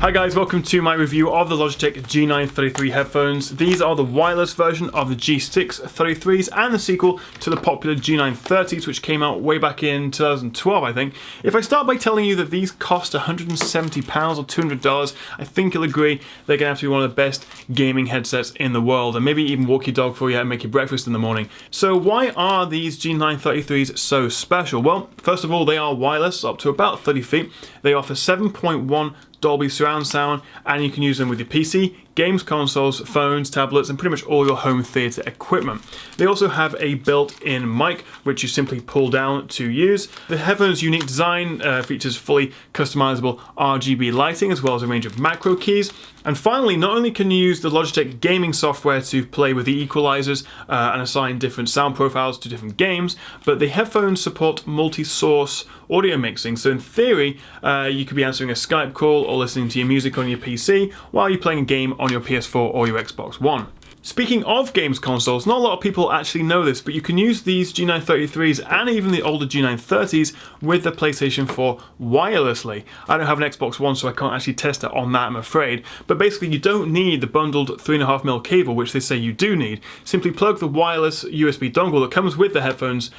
Hi guys, welcome to my review of the Logitech G933 headphones. These are the wireless version of the G633s and the sequel to the popular G930s, which came out way back in 2012, I think. If I start by telling you that these cost £170 or $200, I think you'll agree they're going to have to be one of the best gaming headsets in the world, and maybe even walk your dog for you and make you breakfast in the morning. So why are these G933s so special? Well, first of all, they are wireless up to about 30 feet. They offer 7.1 Dolby surround sound, and you can use them with your PC, games consoles, phones, tablets, and pretty much all your home theater equipment. They also have a built-in mic, which you simply pull down to use. The headphones' unique design features fully customizable RGB lighting, as well as a range of macro keys. And finally, not only can you use the Logitech gaming software to play with the equalizers and assign different sound profiles to different games, but the headphones support multi-source audio mixing. So in theory, you could be answering a Skype call or listening to your music on your PC while you're playing a game on your PS4 or your Xbox One. Speaking of games consoles, not a lot of people actually know this, but you can use these G933s and even the older G930s with the PlayStation 4 wirelessly. I don't have an Xbox One, so I can't actually test it on that, I'm afraid. But basically, you don't need the bundled 3.5mm cable, which they say you do need. Simply plug the wireless USB dongle that comes with the headphones,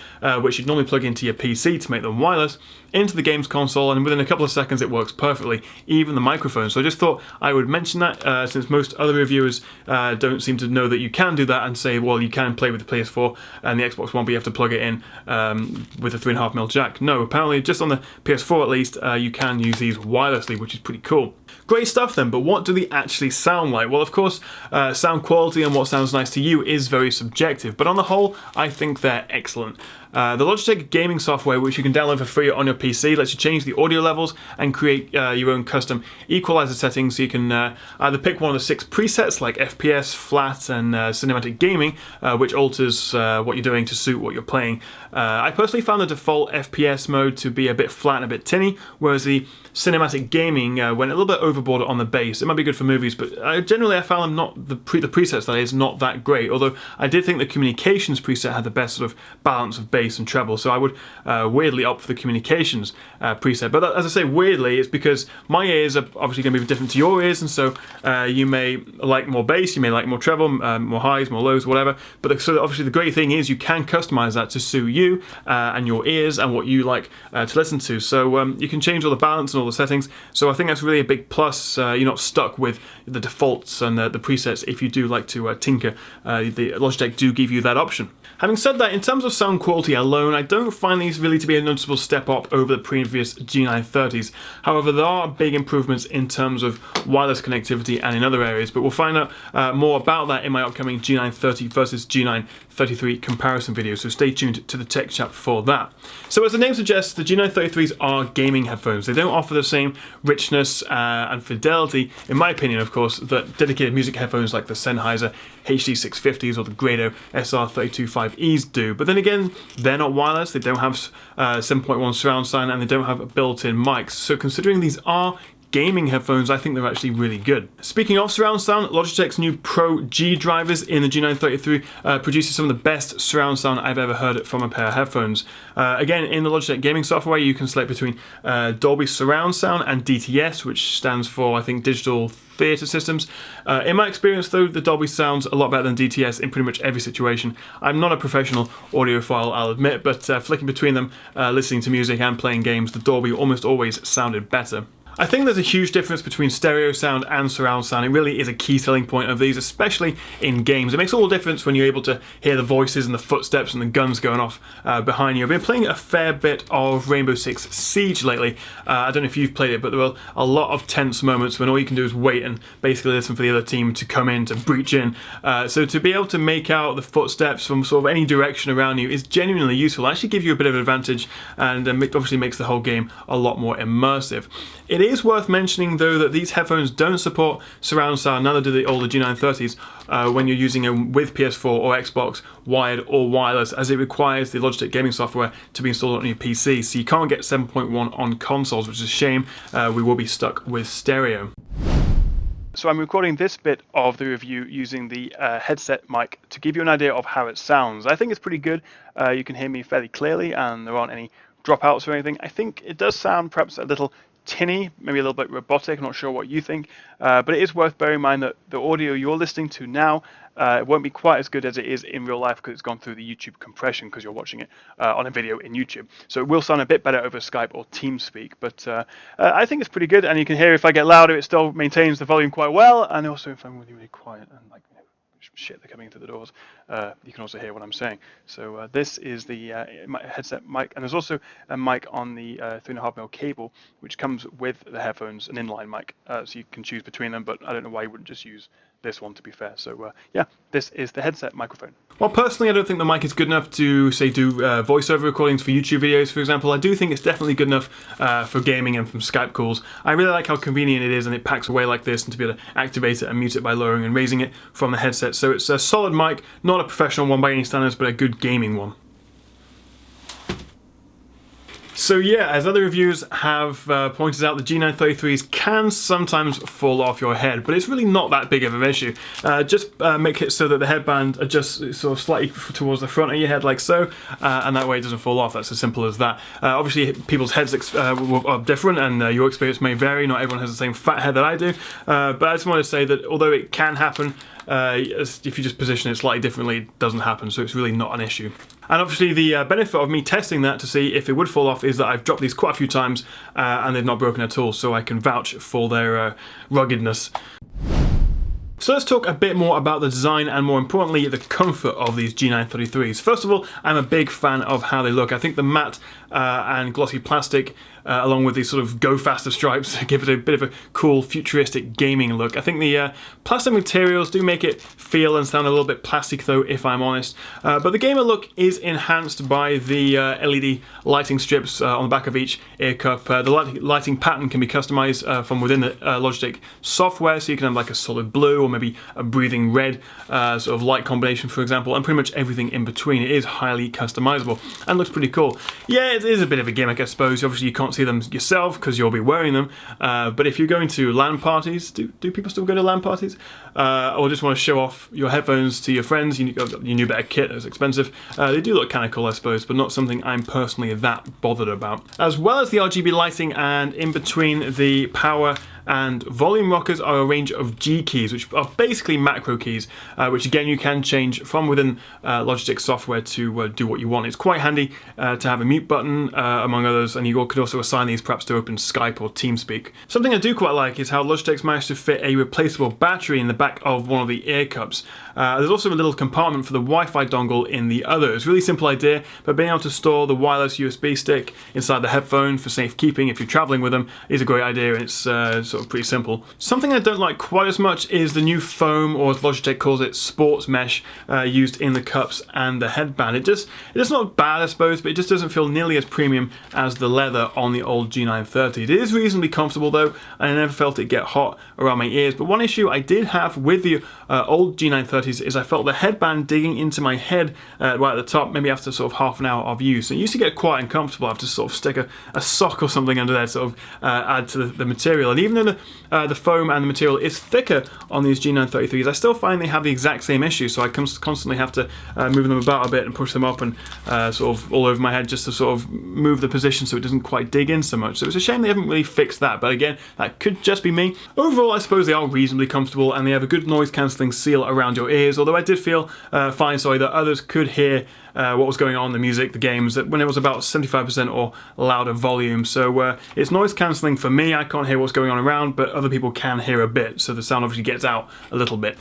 which you'd normally plug into your PC to make them wireless, into the games console, and within a couple of seconds it works perfectly, even the microphone. So I just thought I would mention that, since most other reviewers don't seem to know that you can do that and say, well, you can play with the PS4 and the Xbox One, but you have to plug it in with a 3.5mm jack. No, apparently just on the PS4 at least, you can use these wirelessly, which is pretty cool. Great stuff then, but what do they actually sound like? Well, of course, sound quality and what sounds nice to you is very subjective, but on the whole, I think they're excellent. The Logitech gaming software, which you can download for free on your PC, lets you change the audio levels and create your own custom equalizer settings, so you can either pick one of the 6 presets like FPS, flat, and cinematic gaming, which alters what you're doing to suit what you're playing. I personally found the default FPS mode to be a bit flat and a bit tinny, whereas the cinematic gaming went a little bit overboard on the bass. It might be good for movies, but generally I found them not the presets, that is, not that great, although I did think the communications preset had the best sort of balance of bass and treble, so I would weirdly opt for the communications preset. But as I say, weirdly, it's because my ears are obviously going to be different to your ears, and so you may like more bass, you may like more treble, more highs, more lows, whatever. But so obviously the great thing is you can customize that to suit you and your ears and what you like to listen to. So you can change all the balance and all the settings. So I think that's really a big plus. You're not stuck with the defaults and the presets if you do like to tinker. The Logitech do give you that option. Having said that, in terms of sound quality alone, I don't find these really to be a noticeable step up over the previous G930s. However, there are big improvements in terms of wireless connectivity and in other areas, but we'll find out more about that in my upcoming G930 versus G933 comparison video, so stay tuned to the tech chat for that. So as the name suggests, the G933s are gaming headphones. They don't offer the same richness and fidelity, in my opinion of course, that dedicated music headphones like the Sennheiser HD650s or the Grado SR325Es do. But then again, they're not wireless, they don't have 7.1 surround sound, and they don't have built-in mics. So considering these are gaming headphones, I think they're actually really good. Speaking of surround sound, Logitech's new Pro G drivers in the G933 produces some of the best surround sound I've ever heard from a pair of headphones. Again, in the Logitech gaming software, you can select between Dolby Surround Sound and DTS, which stands for, I think, Digital Theatre Systems. In my experience though, the Dolby sounds a lot better than DTS in pretty much every situation. I'm not a professional audiophile, I'll admit, but flicking between them, listening to music and playing games, the Dolby almost always sounded better. I think there's a huge difference between stereo sound and surround sound. It really is a key selling point of these, especially in games. It makes all the difference when you're able to hear the voices and the footsteps and the guns going off behind you. I've been playing a fair bit of Rainbow Six Siege lately. I don't know if you've played it, but there were a lot of tense moments when all you can do is wait and basically listen for the other team to come in, to breach in. So to be able to make out the footsteps from sort of any direction around you is genuinely useful. It actually gives you a bit of an advantage, and obviously makes the whole game a lot more immersive. It is worth mentioning though that these headphones don't support surround sound, neither do the older G930s, when you're using them with PS4 or Xbox, wired or wireless, as it requires the Logitech gaming software to be installed on your PC, so you can't get 7.1 on consoles, which is a shame. We will be stuck with stereo. So I'm recording this bit of the review using the headset mic to give you an idea of how it sounds. I think it's pretty good. You can hear me fairly clearly and there aren't any dropouts or anything. I think it does sound perhaps a little tinny, maybe a little bit robotic. I'm not sure what you think, but it is worth bearing in mind that the audio you're listening to now it won't be quite as good as it is in real life because it's gone through the YouTube compression because you're watching it on a video in YouTube. So it will sound a bit better over Skype or TeamSpeak, but I think it's pretty good. And you can hear if I get louder, it still maintains the volume quite well. And also if I'm really, really quiet and like, shit, they're coming into the doors, you can also hear what I'm saying. So this is the headset mic, and there's also a mic on the 3.5mm cable which comes with the headphones, an inline mic, so you can choose between them, but I don't know why you wouldn't just use this one, to be fair. So yeah, this is the headset microphone. Well, personally, I don't think the mic is good enough to, say, do voiceover recordings for YouTube videos, for example. I do think it's definitely good enough for gaming and from Skype calls. I really like how convenient it is, and it packs away like this, and to be able to activate it and mute it by lowering and raising it from the headset. So it's a solid mic, not a professional one by any standards, but a good gaming one. So yeah, as other reviewers have pointed out, the G933s can sometimes fall off your head, but it's really not that big of an issue. Just make it so that the headband adjusts sort of slightly towards the front of your head like so, and that way it doesn't fall off. That's as simple as that. Obviously people's heads are different, and your experience may vary. Not everyone has the same fat head that I do, but I just want to say that although it can happen, if you just position it slightly differently, it doesn't happen, so it's really not an issue. And obviously the benefit of me testing that to see if it would fall off is that I've dropped these quite a few times and they've not broken at all, so I can vouch for their ruggedness. So let's talk a bit more about the design and, more importantly, the comfort of these G933s. First of all, I'm a big fan of how they look. I think the matte and glossy plastic, along with these sort of go faster stripes, give it a bit of a cool futuristic gaming look. I think the plastic materials do make it feel and sound a little bit plastic though, if I'm honest. But the gamer look is enhanced by the LED lighting strips on the back of each ear cup. The lighting pattern can be customized from within the Logitech software, so you can have like a solid blue or maybe a breathing red sort of light combination, for example, and pretty much everything in between. It is highly customizable and looks pretty cool. Yeah, it is a bit of a gimmick, I suppose. Obviously you can't see them yourself because you'll be wearing them, but if you're going to LAN parties, do people still go to LAN parties? Or just want to show off your headphones to your friends, you need better kit, it's expensive. They do look kind of cool, I suppose, but not something I'm personally that bothered about. As well as the RGB lighting, and in between the power and volume rockers are a range of G keys, which are basically macro keys, which again you can change from within Logitech software to do what you want. It's quite handy to have a mute button, among others, and you could also assign these perhaps to open Skype or TeamSpeak. Something I do quite like is how Logitech's managed to fit a replaceable battery in the back of one of the ear cups. There's also a little compartment for the Wi-Fi dongle in the other. It's a really simple idea, but being able to store the wireless USB stick inside the headphone for safekeeping if you're traveling with them is a great idea, and it's sort of pretty simple. Something I don't like quite as much is the new foam, or as Logitech calls it, sports mesh, used in the cups and the headband. It's not bad, I suppose, but it just doesn't feel nearly as premium as the leather on the old G930. It is reasonably comfortable though, and I never felt it get hot around my ears. But one issue I did have with the old G930s is I felt the headband digging into my head right at the top, maybe after sort of half an hour of use. It used to get quite uncomfortable. I have to sort of stick a sock or something under there to sort of add to the material. And even though the foam and the material is thicker on these G933s, I still find they have the exact same issue, so I constantly have to move them about a bit and push them up and sort of all over my head just to sort of move the position so it doesn't quite dig in so much. So it's a shame they haven't really fixed that, but again, that could just be me. Overall, I suppose they are reasonably comfortable, and they have a good noise cancelling seal around your ears, although I did feel that others could hear what was going on in the music, the games, when it was about 75% or louder volume. So it's noise cancelling for me. I can't hear what's going on around, but other people can hear a bit, so the sound obviously gets out a little bit.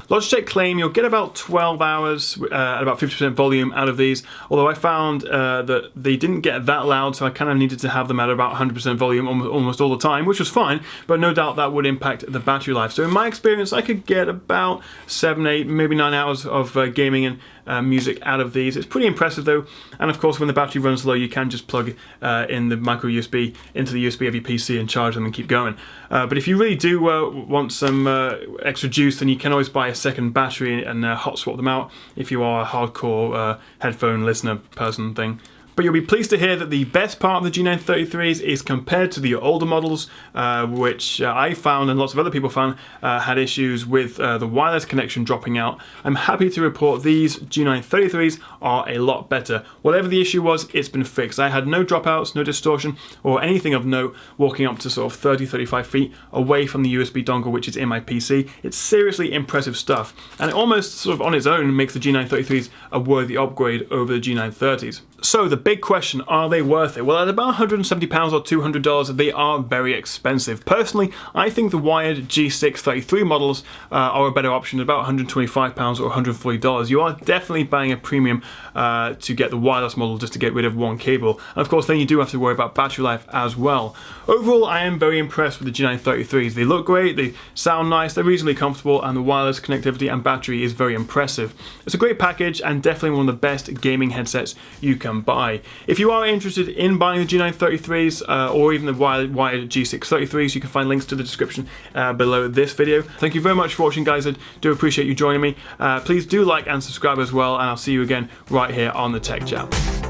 Logitech claim you'll get about 12 hours at about 50% volume out of these, although I found that they didn't get that loud, so I kind of needed to have them at about 100% volume almost all the time, which was fine, but no doubt that would impact the battery life. So in my experience, I could get about 7, 8, maybe 9 hours of gaming and music out of these. It's pretty impressive though, and of course when the battery runs low you can just plug in the micro USB into the USB of your PC and charge them and keep going. But if you really do want some extra juice, then you can always buy a second battery and hot swap them out if you are a hardcore headphone listener person thing. But you'll be pleased to hear that the best part of the G933s is compared to the older models, which I found and lots of other people found had issues with the wireless connection dropping out. I'm happy to report these G933s are a lot better. Whatever the issue was, it's been fixed. I had no dropouts, no distortion, or anything of note walking up to sort of 30-35 feet away from the USB dongle which is in my PC. It's seriously impressive stuff, and it almost sort of on its own makes the G933s a worthy upgrade over the G930s. So the big question, are they worth it? Well, at about £170 or $200, they are very expensive. Personally, I think the wired G633 models are a better option at about £125 or $140. You are definitely buying a premium to get the wireless model just to get rid of one cable. And of course, then you do have to worry about battery life as well. Overall, I am very impressed with the G933s. They look great, they sound nice, they're reasonably comfortable, and the wireless connectivity and battery is very impressive. It's a great package and definitely one of the best gaming headsets you can buy. If you are interested in buying the G933s or even the wired G633s, you can find links to the description below this video. Thank you very much for watching, guys. I do appreciate you joining me. Please do like and subscribe as well, and I'll see you again right here on the Tech Chat.